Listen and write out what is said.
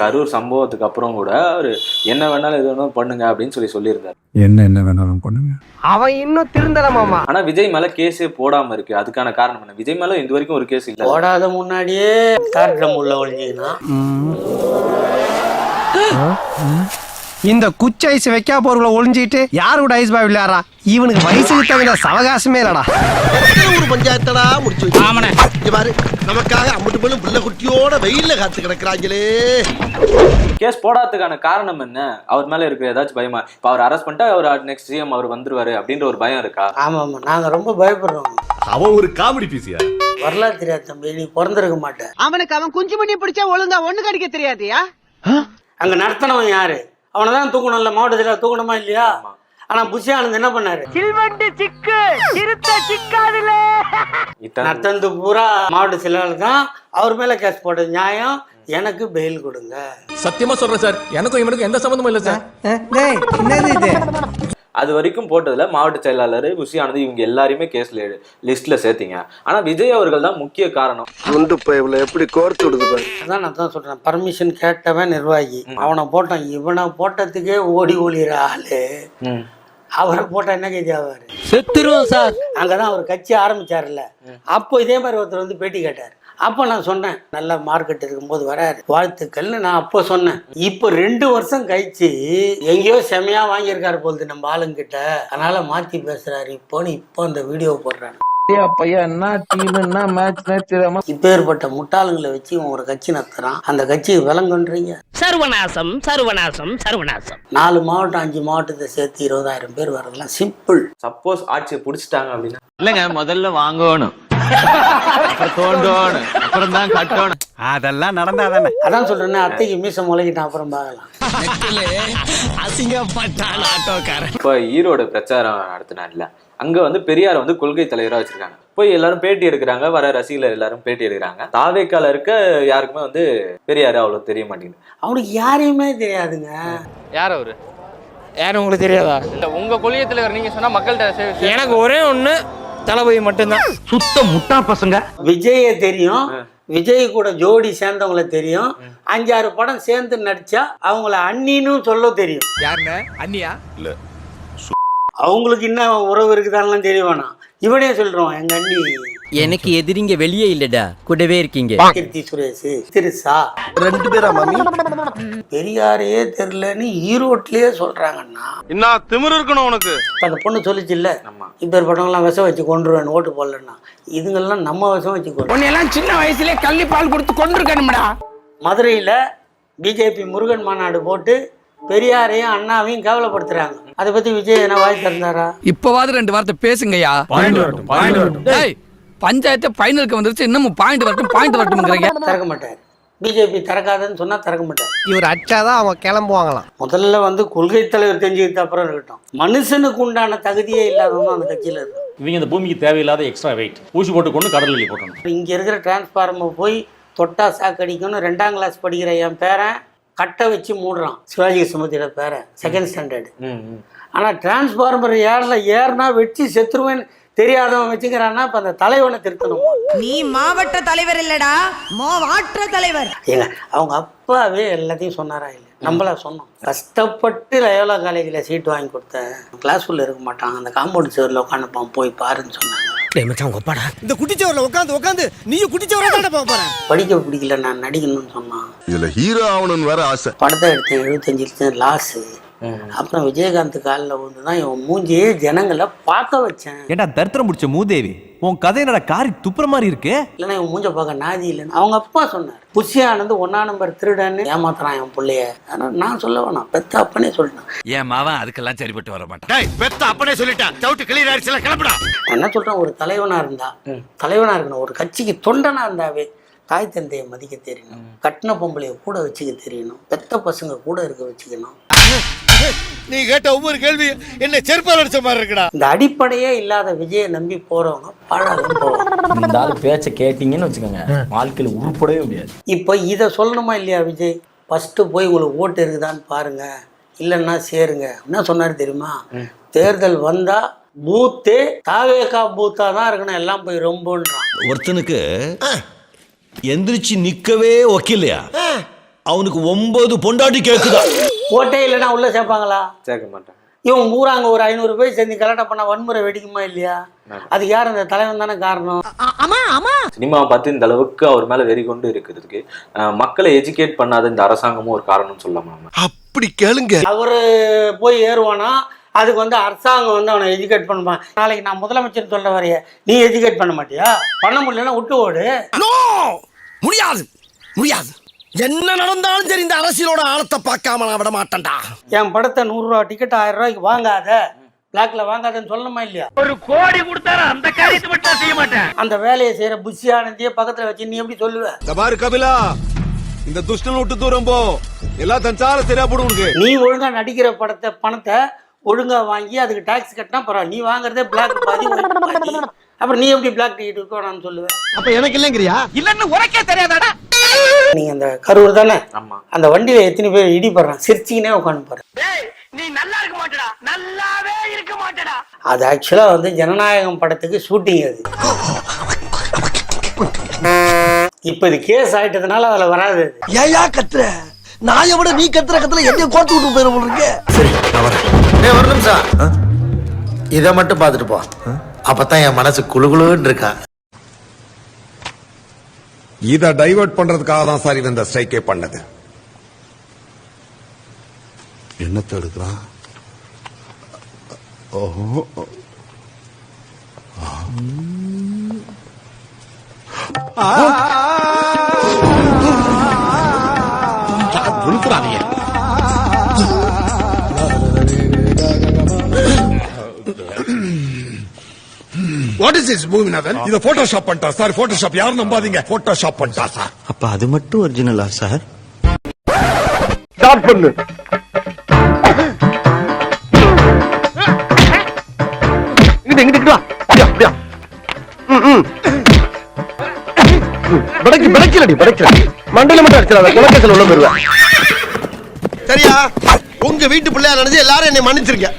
கரூர் சம்பவத்துக்கு அப்புறம் கூட அவரு என்ன வேணாலும் எது வேணாலும் பண்ணுங்க அப்படின்னு சொல்லியிருந்தாரு. என்ன வேணாலும் பண்ணுங்க. அவன் இன்னும் திருந்தலாமாமா. ஆனா விஜய் மேல கேஸே போடாம இருக்கு. அதுக்கான காரணம் என்ன? விஜய் மேல இது வரைக்கும் ஒரு கேஸ் இல்ல. போடாத முன்னாடியே கார்ட்ரம் உள்ள ஒழிஞ்சிங்கன்னா இந்த குச்சி ஐஸ் வைக்கா போறவங்கள ஒளிஞ்சிட்டு யாரு கூட ஐஸ் பாய் விளையாடுறா? இவனுக்கு வயசுக்கு தகுந்த சவகாசமே இல்லடா. ஒரு பஞ்சாயத்தடா முடிச்சு பாரு, நமக்காக அம்பட்டு போலும் புள்ள குட்டியோட வெயில்ல காத்து கிடக்குறாங்களே. கேஸ் போடாததுக்கான காரணம் என்ன? அவர் மேல இருக்கிற ஏதாச்சும் பயமா? இப்ப அவர் அரெஸ்ட் பண்ணிட்டா அவர் நெக்ஸ்ட் சிஎம் அவர் வந்துருவாரு அப்படின்ற ஒரு பயம் இருக்கா? ஆமா ஆமா, நாங்க ரொம்ப பயப்படுறோம். அவன் ஒரு காமெடி பீஸியா? வரலாறு தெரியாது தம்பி, நீ பிறந்திருக்க மாட்டேன். அவனுக்கு அவன் குஞ்சு பண்ணி பிடிச்சா ஒழுங்கா ஒண்ணு கடிக்க தெரியாதியா? அங்க நடத்தினவன் யாரு? அவனதான் தூக்கணும் இல்ல, மாவட்டத்துல தூக்கணுமா இல்லையா? ஆனா புஷி ஆனந்த் என்ன பண்ணாரு? சில்வண்டு சிக்கு சிறுத்த சிக்காதுல நடத்தந்து பூரா மாவட்ட செயலாளர் தான். அவர் மேல கேஸ் போட்டது நியாயம். எனக்கு பெயில் கொடுங்க. சத்தியமா சொல்றேன் சார், எனக்கும் இவனுக்கும் எந்த சம்பந்தமும் இல்ல சார். என்னது இது? அது வரைக்கும் போட்டதுல மாவட்ட செயலாளர் புஷி ஆனந்த் இவங்க எல்லாரையுமே கேஸ்ல லிஸ்ட்ல சேர்த்தீங்க. ஆனா விஜய் அவர்கள் தான் முக்கிய காரணம். எப்படி கோர்த்து விடுது? அதான் நான் தான் சொல்றேன், பர்மிஷன் கேட்டவன் நிர்வாகி. அவனை போட்டான். இவனை போட்டதுக்கே ஓடி ஒளிகிற ஆளு அவரை போட்டா என்ன கைதி ஆவாரு? செத்துருவோம் சார். அங்கதான் அவர் கட்சி ஆரம்பிச்சாருல்ல, அப்போ இதே மாதிரி ஒருத்தர் வந்து பேட்டி கேட்டார். அப்போ நான் சொன்னேன், நல்ல மார்க்கெட் இருக்கும்போது வராரு, வாழ்த்துக்கள்னு நான் அப்போ சொன்னேன். இப்போ 2 வருஷம் கழிச்சு எங்கேயோ செமையா வாங்கியிருக்காரு போகுது நம்ம ஆளுங்கிட்ட, அதனால மாத்தி பேசுறாரு. இப்போ அந்த வீடியோ போடுறாரு. இப்பேற்பட்ட முட்டாளுங்களை வச்சு இவன் ஒரு கட்சி நடத்துறான். அந்த கட்சியை விளங்குன்றீங்க. சர்வநாசம் சர்வநாசம் சர்வநாசம். 4 மாவட்டம் 5 மாவட்டத்தை சேர்த்து 20,000 பேர் வரதெல்லாம் சிம்பிள். சப்போஸ் ஆட்சியை புடிச்சிட்டாங்க அப்படின்னா இல்லங்க, முதல்ல வாங்கணும், தோண்டணும், அப்புறம் தான் கட்டணும். அதெல்லாம் நடந்தாதானே. அதான் சொல்றேன், அத்தைக்கு மீச முளைக்கிட்டான், அப்புறம் பார்க்கலாம். அசிங்கப்பட்டான் ஆட்டோக்காரன். இப்ப ஈரோடு பிரச்சாரம் நடத்தினார்ல, அங்க வந்து பெரியார் வந்து கொள்கை தலைவரா வச்சிருக்காங்க. போய் எல்லாரும் பேட்டி எடுக்கிறாங்க, வர ரசிகர்கள் எல்லாரும் பேட்டி எடுக்கிறாங்க. தாவேக்கால இருக்க யாருக்குமே வந்து பெரியாரு அவ்வளவு தெரிய மாட்டேங்குது. அவனுக்கு யாரையுமே தெரியாதுங்க. யார் அவரு? யாரும் உங்களுக்கு தெரியாதா? இல்ல, உங்க கொள்கை தலைவர் நீங்க சொன்னா மக்கள்கிட்ட எனக்கு ஒரே ஒண்ணு, தளபதி மட்டும்தான். சுத்த முட்டா பசங்க. விஜய தெரியும், விஜய் கூட ஜோடி சேர்ந்தவங்கள தெரியும். 5-6 படம் சேர்ந்து நடிச்சா அவங்கள அண்ணின்னு சொல்ல தெரியும். யாருன்னு? அண்ணியா? இல்ல, அவங்களுக்கு என்ன உறவு இருக்குதான்லாம் தெரிய வேணாம். இவனே சொல்றோம், எங்க அண்ணி. எனக்கு எதிரிங்க வெளியே இல்லடா, கூடவே இருக்கீங்க. கீர்த்தி சுரேஷ், திருசா 2 பேரா மாமி? பெரியாரே தெரியலன்னு ஈரோட்லயே சொல்றாங்கன்னா என்ன திமிரு இருக்கணும் உனக்கு? அந்த பொண்ணு சொல்லிச்சு இல்ல, இப்ப படங்கள்லாம் விஷம் வச்சு கொண்டுருவேன் ஓட்டு போடலன்னா. இதுங்கெல்லாம் நம்ம விஷம் வச்சு கொண்டு. உன்னையெல்லாம் சின்ன வயசுலயே கள்ளி பால் கொடுத்து கொண்டிருக்கணும்டா. மதுரையில பிஜேபி முருகன் மாநாடு போட்டு பெரியாரையும் அண்ணாவையும் கேவலப்படுத்துறாங்க. அதை பத்தி விஜய் என்ன வாய் திறந்தாரா? இப்பவாது 2 வார்த்தை பேசுங்கய்யா. பஞ்சாயத்து ஃபைனலுக்கு வந்துருச்சு, இன்னமும் பாயிண்ட் வரட்டும் திறக்க மாட்டார். பிஜேபி திறக்காதுன்னு சொன்னா திறக்க மாட்டார். இவர் அச்சாதான் அவங்க கிளம்புவாங்களாம். முதல்ல வந்து கொள்கை தலைவர் தெரிஞ்சுக்கிட்ட அப்புறம் இருக்கட்டும். மனுஷனுக்கு உண்டான தகுதியே இல்லாதவங்க அந்த கட்சியில இருக்கும். இவங்க இந்த பூமிக்கு தேவையில்லாத எக்ஸ்ட்ரா வெயிட் ஊசி போட்டு கொண்டு கடலில் போட்டணும். இங்க இருக்கிற டிரான்ஸ்பார்மர் போய் தொட்டா சாக்கடிக்கணும். 2ஆம் கிளாஸ் படிக்கிற என் பேரன் கட்டை வச்சு மூடுறான். சிவாஜி சுமதியோட பேரன், 2nd ஸ்டாண்டர்டு. ஆனா டிரான்ஸ்பார்மர் ஏறினா வெட்டி செத்துருவேன்னு தெரியாதவன் வச்சுக்கிறான்னா இப்ப அந்த தலைவனை திருத்தணும். நீ மாவட்ட தலைவர் இல்லடா, மாவட்ட தலைவர். ஏங்க, அவங்க அப்பாவே எல்லாத்தையும் சொன்னாரா இல்லை? நம்மளா சொன்னோம். கஷ்டப்பட்டு லயோலா காலேஜில் சீட் வாங்கி கொடுத்தேன். கிளாஸ் உள்ள இருக்க மாட்டான், அந்த காம்பவுண்ட் சேவரில் உட்காந்துப்பான், போய் பாருன்னு சொன்னாங்க. இந்த குட்டிச்சவரில் உட்காந்து நீயும் குட்டிச்சவரை போறேன். படிக்க பிடிக்கல, நான் நடிக்கணும்னு சொன்னான். இதுல ஹீரோ ஆகணும்னு வேற ஆசை. படத்தை எடுத்து 75 லட்சம் லாஸு. அப்புறம் விஜயகாந்த் காலில் வந்துதான் இவன் மூஞ்சியே ஜனங்களை பார்க்க வச்சேன். ஏண்டா தரித்திரம் முடிச்ச மூதேவி, உன் கதை என்னடா காரி துப்புற மாதிரி இருக்கு? இல்லைன்னா இவன் மூஞ்ச பார்க்க நாதி இல்லைன்னு அவங்க அப்பா சொன்னார். புஷி ஆனந்த் 1ஆம் நம்பர் திருடன்னு ஏமாத்துறான் என் பிள்ளைய. ஆனால் நான் சொல்ல வேணாம், பெத்த அப்பனே சொல்லிட்டான். என் மாவன் அதுக்கெல்லாம் சரிப்பட்டு வர மாட்டான். பெத்த அப்பனே சொல்லிட்டான், டவுட் கிளியர் ஆயிடுச்சுல, கிளம்புடா. என்ன சொல்றேன், ஒரு தலைவனா இருக்கணும், ஒரு கட்சிக்கு தொண்டனா இருந்தாவே தாய் தந்தையை மதிக்க தெரியணும், கட்டின பொம்பளைய கூட வச்சுக்க தெரியணும், பெத்த பசங்க கூட இருக்க வச்சுக்கணும். நீ கேட்ட ஒவ்வொரு கேள்வி என்ன செருப்பால் அடிச்ச மாதிரி இருக்குடா. இந்த அடிப்படையே இல்லாத விஜயை நம்பி போறவங்க பாழாதான் போவாங்க. இந்த ஆள் பேச்ச கேட்டீங்கன்னு வச்சுக்கோங்க, வாழ்க்கையில உருப்படவே முடியாது. இப்போ இதை சொல்லணுமா இல்லையா? விஜய் ஃபர்ஸ்ட் போய் உங்களுக்கு ஓட்டு இருக்குதான்னு பாருங்க, இல்லைன்னா சேருங்க. என்ன சொன்னாரு தெரியுமா? தேர்தல் வந்தா பூத்தே தாவேகா பூத்தா தான் இருக்கணும், எல்லாம் போய் ரொம்பன்றான். ஒருத்தனுக்கு எந்திரிச்சு நிக்கவே ஒக்கில்லையா, அவனுக்கு 9 பொண்டாட்டி கேக்குதா? ஓட்டே இல்லைன்னா உள்ள சேர்ப்பாங்களா? சேர்க்க மாட்டாங்க. இவன் ஊராங்க ஒரு 500 பேர் சேர்ந்து கலாட்டா பண்ணா வன்முறை வெடிக்குமா இல்லையா? அதுக்கு யார்? அந்த தலைவன் தானே காரணம். சினிமாவை பார்த்து இந்த அளவுக்கு அவர் மேல வெறி கொண்டு இருக்கிறதுக்கு மக்களை எஜுகேட் பண்ணாத இந்த அரசாங்கமும் ஒரு காரணம் சொல்லலாமா? அப்படி கேளுங்க. அவரு போய் ஏறுவானா, அதுக்கு வந்து அரசாங்கம் வந்து அவனை எஜுகேட் பண்ணுவான். நாளைக்கு நான் முதலமைச்சர் சொல்ல வரைய நீ எஜுகேட் பண்ண மாட்டியா? பண்ண முடியலன்னா விட்டு ஓடு. முடியாது முடியாது. என்ன நடந்தாலும் சரி, இந்த அரசியலோட ஆழத்தை பார்க்காம நான் விட மாட்டேன்டா. என் படத்தை 100 ரூபா டிக்கெட் 1000 ரூபாய்க்கு வாங்காத, பிளாக்ல வாங்காதன்னு சொல்லணுமா இல்லையா? ஒரு கோடி கொடுத்தாரு அந்த காரியத்தை மட்டும் செய்ய மாட்டேன். அந்த வேலையை செய்யற புஷியானந்தியே பக்கத்துல வச்சு நீ எப்படி சொல்லுவ? பாரு கபிலா, இந்த துஷ்டன் விட்டு தூரம் போ, எல்லா தஞ்சால சரியா போடும் உனக்கு. நீ ஒழுங்கா நடிக்கிற பணத்தை ஒழுங்கா வாங்கி அதுக்கு டாக்ஸ் கட்டினா பரவாயில்ல. நீ வாங்குறதே பிளாக் பாதி ஒயிட் பாதி. அப்புறம் நீ எப்படி பிளாக் டிக்கெட் இருக்கணும்னு சொல்லுவேன்? அப்ப எனக்கு இல்லங்கிறியா? இல்லன்னு உனக்கே தெரியாதாடா? நீங்க அந்த கரூர் தானே, ஆமா. அந்த வண்டியில எத்தனை பேர் இடிப்படுறான், சிரிச்சிக்கினே உட்காந்து பாரு. நீ நல்லா இருக்க மாட்டடா, நல்லாவே இருக்க மாட்டடா. அது ஆக்சுவலா வந்து ஜனநாயகம் படத்துக்கு ஷூட்டிங். அது இப்ப இது கேஸ் ஆயிட்டதுனால அதுல வராது. ஏயா கத்துற? நாயை விட நீ கத்துற என்ன கோத்து விட்டு போயிரும் இருக்கு. சரி, நான் வரேன். ஒரு நிமிஷம் இதை மட்டும் பார்த்துட்டு போ. அப்பதான் என் மனசு குளுகுளுன்னு இருக்கா. இத டைவர்ட் பண்றதுக்காக தான் சார் இந்த ஸ்ட்ரைக்கே பண்ணது. என்னத்தை எடுக்கிறான்? ஓஹோ, வாட் இஸ் திஸ் பூமிநாதன்? இத போட்டோஷாப் பண்ணிட்டா சார். போட்டோஷாப் யாரும் நம்பாதீங்க, போட்டோஷாப் பண்ணிட்டா சார். அப்ப அது மட்டும் ஒரிஜினலா சார்? ஸ்டார்ட் பண்ணு. இங்கிட்டு வா. அப்படியா? படைக்கல மண்டல மட்டும் அடிச்சிடாத, குலக்கேசல் உள்ள போயிருவேன். சரியா? உங்க வீட்டு பிள்ளையா நினைச்சு எல்லாரும் என்னை மன்னிச்சிருங்க.